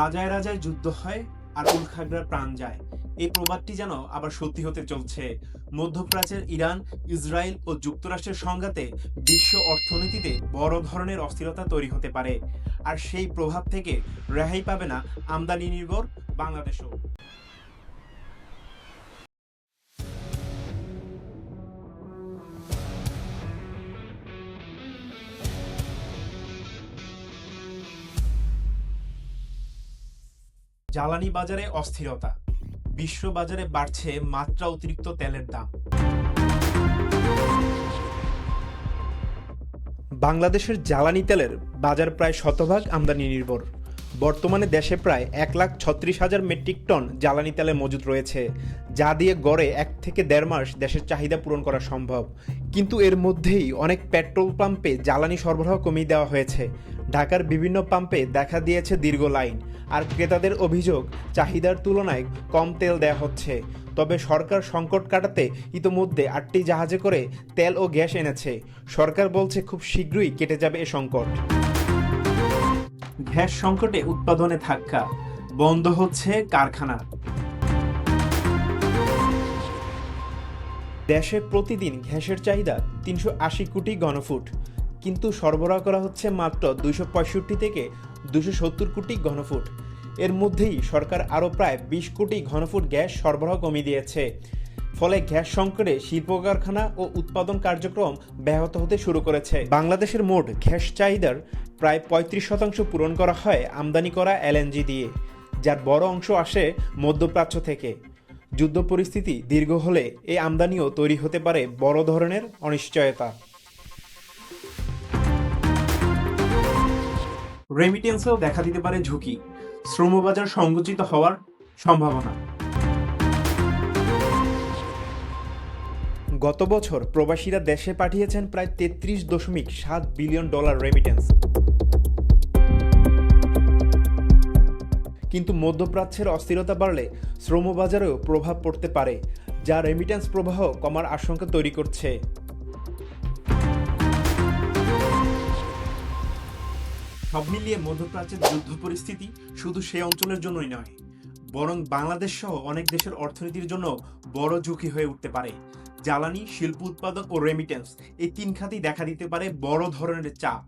রাজায় রাজায় যুদ্ধ হয় আর উলখাগড়ার প্রাণ যায়, এই প্রবাদটি যেন আবার সত্যি হতে চলছে। মধ্যপ্রাচ্যের ইরান, ইসরায়েল ও যুক্তরাষ্ট্রের সংঘাতে বিশ্ব অর্থনীতিতে বড় ধরনের অস্থিরতা তৈরি হতে পারে। আর সেই প্রভাব থেকে রেহাই পাবে না আমদানি নির্ভর বাংলাদেশও। জ্বালানি বাজারে অস্থিরতা, বিশ্ব বাজারে বাড়ছে মাত্রা অতিরিক্ত তেলের দাম। বাংলাদেশের জ্বালানি তেলের বাজার প্রায় শতভাগ আমদানি নির্ভর। বর্তমানে দেশে প্রায় 1,36,000 মেট্রিক টন জ্বালানি তেলে মজুদ রয়েছে, যা দিয়ে গড়ে 1 থেকে 1.5 মাস দেশের চাহিদা পূরণ করা সম্ভব। কিন্তু এর মধ্যেই অনেক পেট্রোল পাম্পে জ্বালানি সরবরাহ কমিয়ে দেওয়া হয়েছে। ঢাকার বিভিন্ন পাম্পে দেখা দিয়েছে দীর্ঘ লাইন, আর ক্রেতাদের অভিযোগ চাহিদার তুলনায় কম তেল দেওয়া হচ্ছে। তবে সরকার সংকট কাটাতে ইতোমধ্যে 8টি জাহাজে করে তেল ও গ্যাস এনেছে। সরকার বলছে খুব শীঘ্রই কেটে যাবে এ সংকট। গ্যাস সংকটে উৎপাদনে ধাক্কা, বন্ধ হচ্ছে কারখানা। দেশে প্রতিদিন গ্যাসের চাহিদা 380 কোটি ঘনফুট, কিন্তু সরবরাহ করা হচ্ছে মাত্র 265 থেকে 270 কোটি ঘনফুট। এর মধ্যেই সরকার আরও প্রায় 20 কোটি ঘনফুট গ্যাস সরবরাহ কমিয়ে দিয়েছে। ফলে গ্যাস সংকটে শিল্প কারখানা ও উৎপাদন কার্যক্রম ব্যাহত হতে শুরু করেছে। বাংলাদেশের মোট গ্যাস চাহিদার প্রায় 35% পূরণ করা হয় আমদানি করা এলএনজি দিয়ে, যার বড় অংশ আসে মধ্যপ্রাচ্য থেকে। যুদ্ধ পরিস্থিতি দীর্ঘ হলে এই আমদানিও তৈরি হতে পারে বড় ধরনের অনিশ্চয়তা। রেমিটেন্সেও দেখা দিতে পারে ঝুঁকি, শ্রমবাজার সংকুচিত হওয়ার সম্ভাবনা। গত বছর প্রবাসীরা দেশে পাঠিয়েছেন প্রায় $33.7 বিলিয়ন রেমিটেন্স। কিন্তু মধ্যপ্রাচ্যের অস্থিরতা বাড়লে শ্রমবাজারেও প্রভাব পড়তে পারে, যা রেমিটেন্স প্রবাহ কমার আশঙ্কা তৈরি করছে। সব মিলিয়ে মধ্যপ্রাচ্যের যুদ্ধ পরিস্থিতি শুধু সেই অঞ্চলের জন্যই নয়, বরং বাংলাদেশ সহ অনেক দেশের অর্থনীতির জন্য বড় ঝুঁকি হয়ে উঠতে পারে। জ্বালানি, শিল্প উৎপাদন ও রেমিটেন্স, এই 3 খাতেই দেখা দিতে পারে বড় ধরনের চাপ।